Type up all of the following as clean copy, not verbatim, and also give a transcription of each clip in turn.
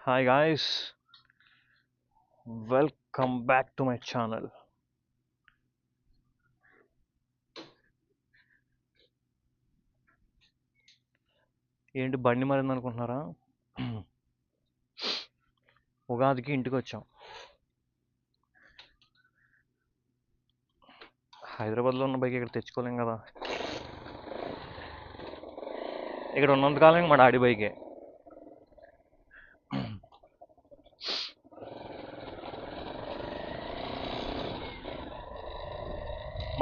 Hi guys, welcome back to my channel. ఏంటి బండి మారింది అనుకుంటున్నారా? ఉగాదికి ఇంటికి వచ్చాం. హైదరాబాద్లో ఉన్న బైక్ ఇక్కడ తెచ్చుకోలేం కదా. ఇక్కడ ఉన్నంతకాలం మా డాడీ బైకే.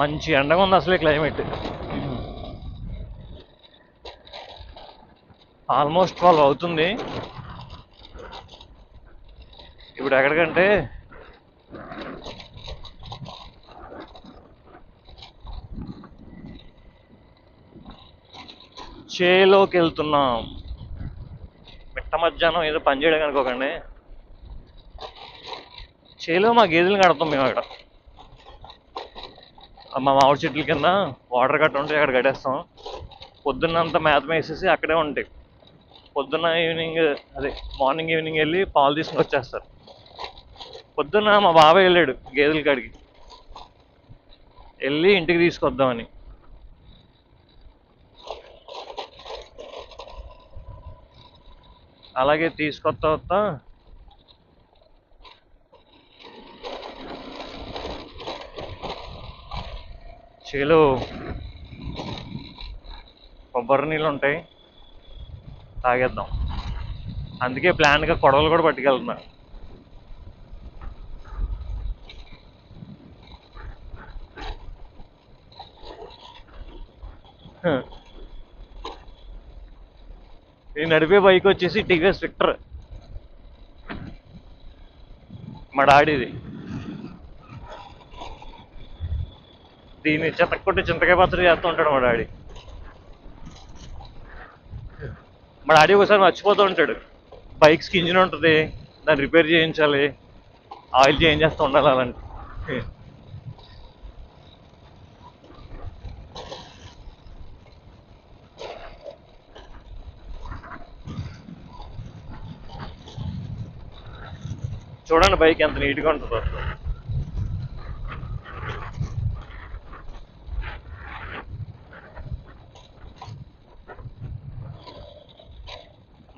మంచి ఎండగా ఉంది అసలే క్లైమేట్. ఆల్మోస్ట్ 12 అవుతుంది. ఇప్పుడు ఎక్కడికంటే చేలోకి వెళ్తున్నాం. మిట్ట మధ్యాహ్నం ఏదో పని చేయడం అనుకోకండి. చేలో మా గేదెలు కడతాం మేము అక్కడ. మా మామిడి చెట్ల కింద వాటర్ కట్ట ఉంటే అక్కడ కట్టేస్తాం. పొద్దున్నంతా మేత వేసేసి అక్కడే ఉంటాయి. పొద్దున్న ఈవినింగ్ అదే మార్నింగ్ ఈవినింగ్ వెళ్ళి పాలు తీసుకుని వచ్చేస్తారు. పొద్దున్న మా బాబాయ్ వెళ్ళాడు గేదెల కాడికి, వెళ్ళి ఇంటికి తీసుకొద్దామని. అలాగే తీసుకొస్తా వస్తా చేలో కొబ్బరి నీళ్ళు ఉంటాయి, తాగేద్దాం. అందుకే ప్లాన్గా కొడవలు కూడా పట్టుకెళ్తున్నా. ఈ నడిపే బైక్ వచ్చేసి టీవీఎస్ విక్టర్, మా డాడీది. దీన్ని చెత్తకొట్టి చింతకాయ పచ్చడి చేస్తూ ఉంటాడు మా డాడీ. మా డాడీ ఒకసారి మర్చిపోతూ ఉంటాడు, బైక్స్కి ఇంజిన్ ఉంటుంది, దాన్ని రిపేర్ చేయించాలి, ఆయిల్ చేంజ్ చేస్తూ ఉండాలి అలాంటి. చూడండి బైక్ ఎంత నీట్గా ఉంటుందో.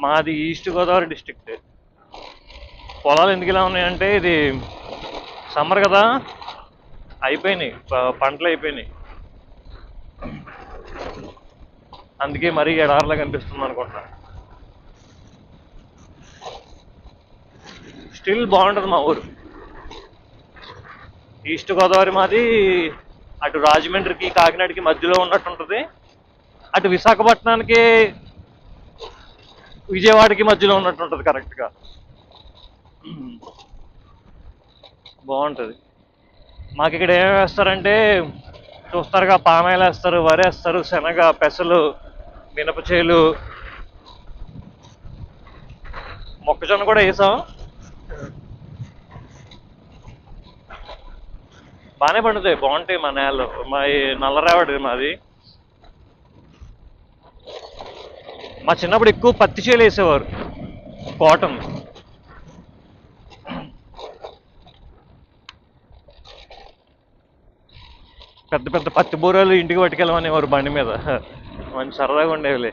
మాది ఈస్ట్ గోదావరి డిస్ట్రిక్ట్. పొలాలు ఎందుకు ఇలా ఉన్నాయంటే, ఇది సమ్మర్ కదా, అయిపోయినాయి పంటలు అయిపోయినాయి. అందుకే మరీ ఎడారిలా కనిపిస్తుంది అనుకుంటున్నా. స్టిల్ బాగుంటుంది మా ఊరు. ఈస్ట్ గోదావరి మాది. అటు రాజమండ్రికి కాకినాడకి మధ్యలో ఉన్నట్టు ఉంటుంది, అటు విశాఖపట్నానికి విజయవాడకి మధ్యలో ఉన్నట్టు ఉంటుంది కరెక్ట్గా. బాగుంటుంది. మాకు ఇక్కడ ఏమేమి వేస్తారంటే, చూస్తారుగా, పామాయిల్ వేస్తారు, వరి వేస్తారు, శనగ, పెసలు, మినప చేలు, మొక్కజొన్న కూడా వేసాం. బాగానే పండుతాయి, బాగుంటాయి మా నేలలో. మా నల్లరేవడి మాది. మా చిన్నప్పుడు ఎక్కువ పత్తి చేలు వేసేవారు, కాటన్. పెద్ద పెద్ద పత్తి బూరలు ఇంటికి పట్టుకెళ్ళమనేవారు బండి మీద. మంచి సరదాగా ఉండేవిలే.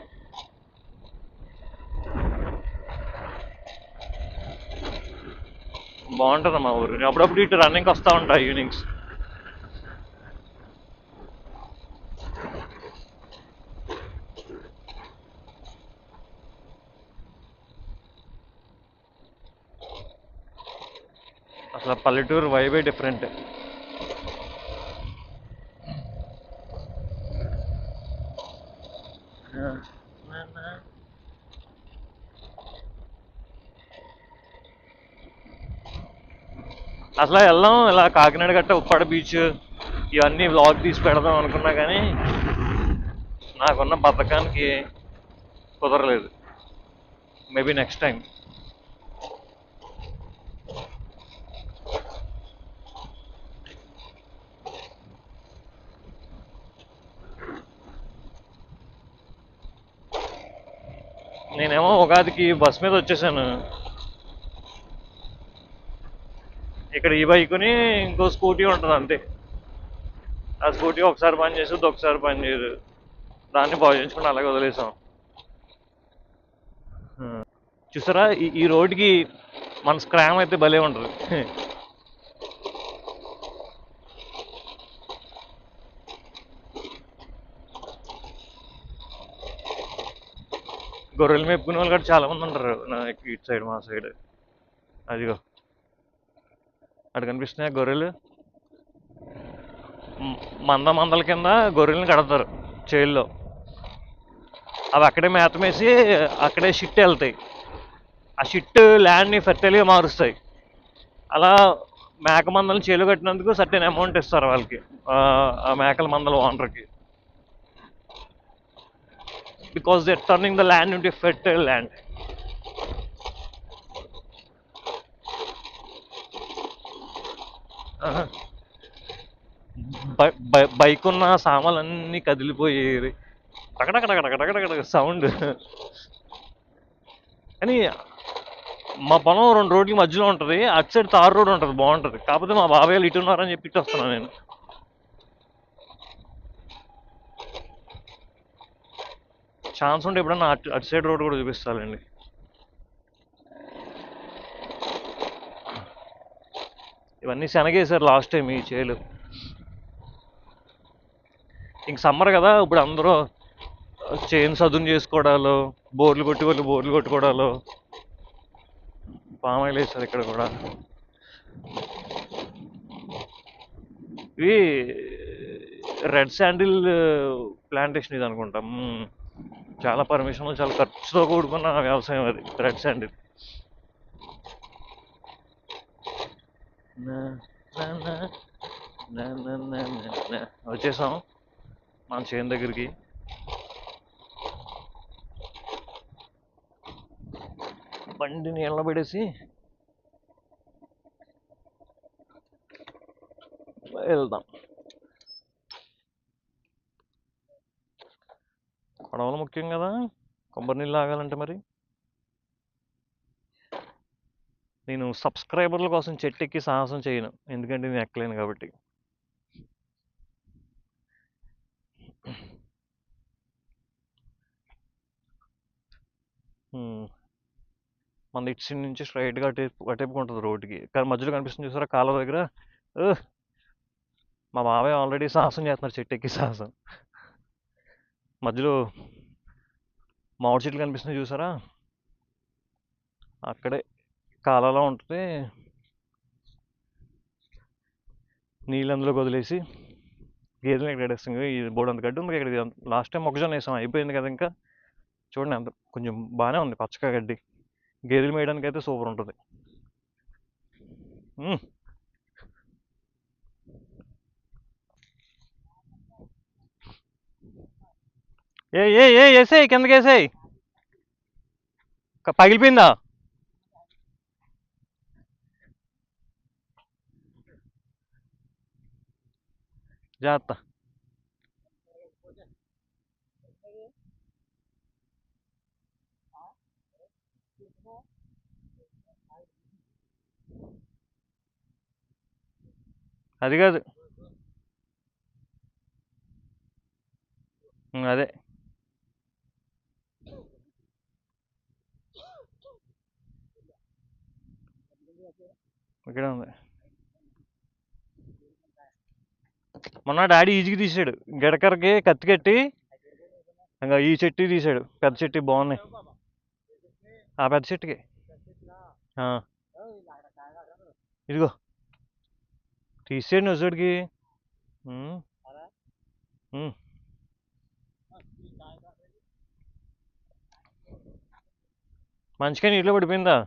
బాగుంటుంది మా ఊరు. అప్పుడప్పుడు ఇటు రన్నింగ్కి వస్తూ ఉంటాయి ఈవినింగ్స్. అసలు పల్లెటూరు వైబే డిఫరెంట్. అసలు వెళ్దాం ఇలా కాకినాడ గట్ట, ఉప్పాడ బీచ్, ఇవన్నీ వ్లాగ్ తీసి పెడదాం అనుకున్నా కానీ నాకున్న బద్ధకానికి కుదరలేదు. Maybe next time. నేనేమో ఉగాదికి బస్ మీద వచ్చేసాను. ఇక్కడ ఈ బైకుని ఇంకో స్కూటీ ఉంటుంది అంతే. ఆ స్కూటీ ఒకసారి పని చేస్తుంది, ఒకసారి పని చేయదు. దాన్ని బాగు చేయించుకుని అలాగే వదిలేసాం. చూసారా ఈ రోడ్డుకి మన స్క్రామ్ అయితే భలే ఉంటుంది. గొర్రెలు మేపుకునే వాళ్ళు కూడా చాలా మంది ఉంటారు ఇటు సైడ్, మా సైడ్. అదిగో అటు కనిపిస్తున్నాయి గొర్రెలు. మందల కింద గొర్రెల్ని కడతారు చేల్లో. అవి అక్కడే మేత మేసి అక్కడే షిట్ వెళ్తాయి. ఆ షిట్ ల్యాండ్ని ఫెర్టైల్గా మారుస్తాయి. అలా మేక మందలను చేలు కట్టినందుకు సర్టెన్ అమౌంట్ ఇస్తారు వాళ్ళకి, ఆ మేకల మందల ఓనర్కి. Because they turning the land into fertile land. Bike ఉన్న సామాన్లన్నీ కదిలిపోయి టకటకటకటకటకటక సౌండ్. కానీ మా పొలం 2 రోడ్ల మధ్యలో ఉంటుంది. అటు సైడ్ తారు రోడ్ ఉంటుంది, బాగుంటుంది. కాకపోతే మా బాబాయ్లు ఇటు ఉన్నారని చెప్పి ఇటు వస్తున్నాను నేను. ఛాన్స్ ఉంటే ఎప్పుడన్నా అటు సైడ్ రోడ్ కూడా చూపిస్తానండి. ఇవన్నీ శనగేసారు లాస్ట్ టైం ఈ చేలు. ఇంక సమ్మర్ కదా, ఇప్పుడు అందరూ చేను సదును చేసుకోవడాలు, బోర్లు కొట్టి వాళ్ళు బోర్లు కొట్టుకోవడాలు. పామాయిల్ వేస్తారు ఇక్కడ కూడా. ఇవి రెడ్ శాండిల్ ప్లాంటేషన్ ఇది అనుకుంటాం. చాలా పర్మిషన్లు, చాలా ఖర్చుతో కూడుకున్న వ్యవసాయం అది రెడ్ శాండిల్. వచ్చేసాం మన చేను దగ్గరికి. బండి నీళ్ళ పడేసి వెళ్దాం. కొడవలు ముఖ్యం కదా కొబ్బరి నీళ్ళు ఆగాలంటే. మరి నేను సబ్స్క్రైబర్ల కోసం చెట్టు ఎక్కి సాహసం చేయను, ఎందుకంటే నేను ఎక్కలేను కాబట్టి. మన ఇటు సైడ్ నుంచి స్ట్రైట్గా అటేపుకు ఉంటుంది రోడ్డుకి. కానీ మధ్యలో కనిపిస్తుంది చూసారా కాలువ దగ్గర. మా బాబాయ్ ఆల్రెడీ సాహసం చేస్తున్నారు, చెట్టు ఎక్కి సాహసం. మధ్యలో మామిడి చెట్లు కనిపిస్తుంది చూసారా, అక్కడే కాలువలో ఉంటుంది. నీళ్ళు అందులో వదిలేసి గేదెలు ఇక్కడ వేస్తాం. ఈ బోర్డు అంత గడ్డి ఉంది ఇక్కడ. లాస్ట్ టైం మొక్కజొన్న వేసాం, అయిపోయింది కదా. ఇంకా చూడండి అంత కొంచెం బాగానే ఉంది పచ్చగా గడ్డి. గేదెలు మేయడానికి అయితే సూపర్ ఉంటుంది. వేసేయి కిందకి, వేసేయి. పగిలిపోయిందా? జాగ్రత్త. అది కాదు, అదే ఇక్కడ ఉంది. మొన్న డాడీ ఈజీకి తీసాడు, గడకరకి కత్తి కట్టి ఇంకా ఈ చెట్టు తీసాడు. పెద్ద చెట్టు బాగున్నాయి. ఆ పెద్ద చెట్టుకి ఇదిగో తీసాడు నొసడికి. మంచిగా నీటిలో పడిపోయిందా?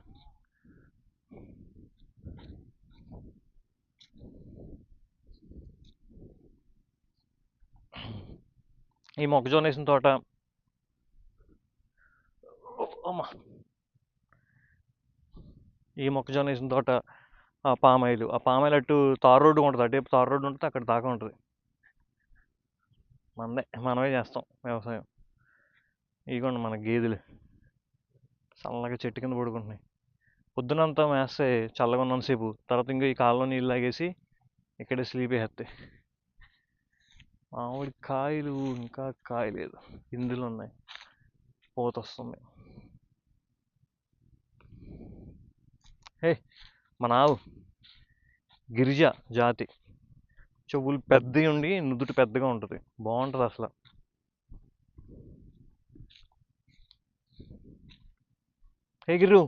ఈ మొక్కజొన్న వేసిన తోట. ఈ మొక్కజొన్న వేసిన తోట, ఆ పామాయిల్ అటు తార్ రోడ్డు ఉంటుంది, అటే తార్ రోడ్డు ఉంటుంది, అక్కడ దాకా ఉంటుంది. మనమే చేస్తాం వ్యవసాయం. ఇదిగోండి మన గేదెలు చల్లగా చెట్టు కింద పడుకుంటున్నాయి. పొద్దునంతా మేస్తే చల్లగా ఉన్నంతసేపు, తర్వాత ఇంకా ఈ కాలంలో నీళ్ళు తాగేసి ఇక్కడే స్లీప్ వేస్తే. మామిడి కాయలు ఇంకా కాయలేదు, ఇందులో ఉన్నాయి, పోత వస్తుంది. హే, మన ఆవు గిరిజ జాతి, చెవులు పెద్దవి ఉండి నుదుటి పెద్దగా ఉంటుంది, బాగుంటుంది అసలు. హే గిరు.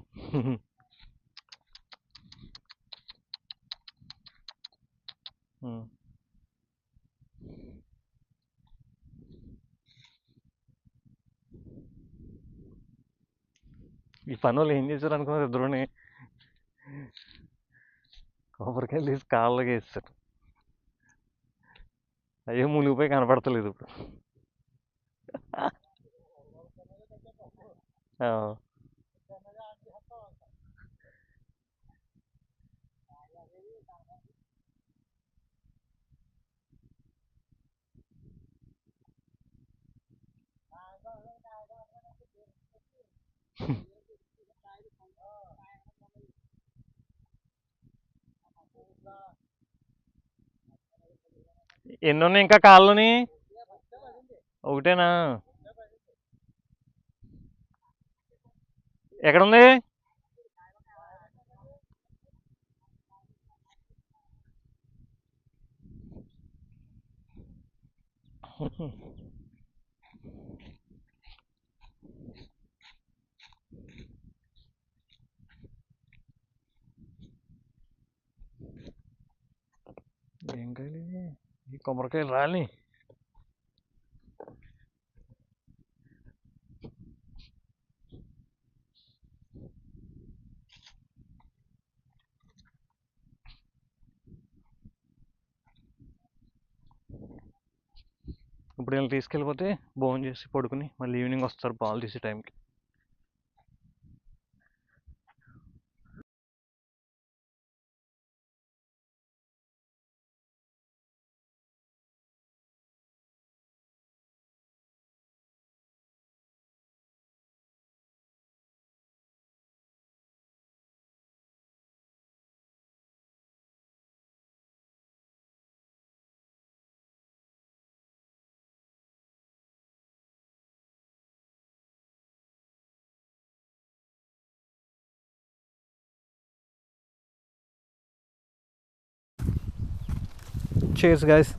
ఈ పని వాళ్ళు ఏం చేశారు అనుకున్నారు, ఇద్దరుని కొబ్బరికాయలు తీసి కాళ్ళగా వేస్తారు. అయ్యో మునిగిపోయి కనపడతలేదు ఇప్పుడు. ఎన్ని ఉన్నాయి ఇంకా కాళ్ళని? ఒకటేనా? ఎక్కడుంది? ఏం కాయలు ఈ కొబ్బరికాయలు రాలి. ఇప్పుడు వీళ్ళు తీసుకెళ్ళిపోతే భోజనం చేసి పడుకుని మళ్ళీ ఈవినింగ్ వస్తారు పాలు తీసే టైంకి. Cheers guys.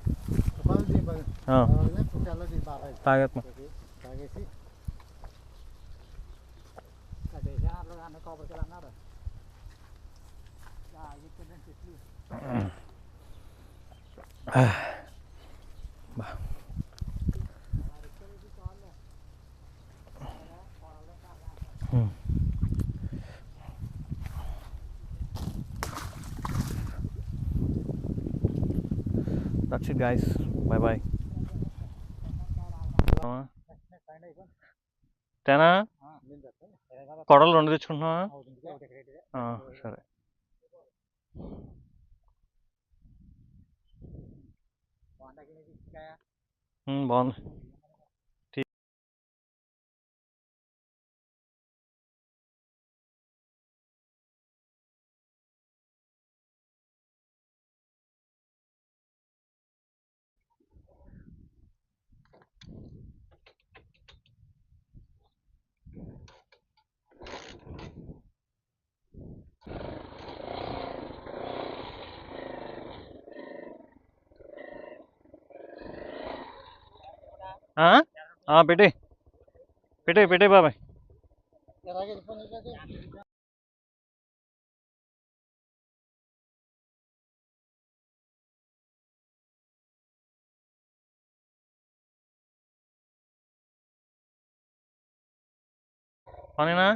తాగేత్మ. That's it guys, bye bye. తేనా కొడలు 2 తెచ్చుకుంటున్నావా? సరే. బాగుంది. పెట్టే పెట్టే పెట్టే బాబాయ్. పనేనా?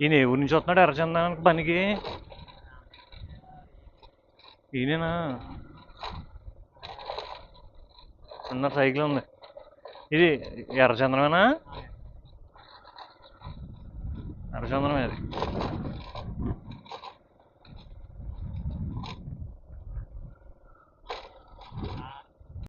ఈయన ఏ ఊరి నుంచి వస్తున్నాడు ఎర్రచందనానికి పనికి? ఈయనేనా? చిన్న సైకిల్ ఉంది. ఇది ఎర్రచందనమేనా? ఎర్రచందనమే అది.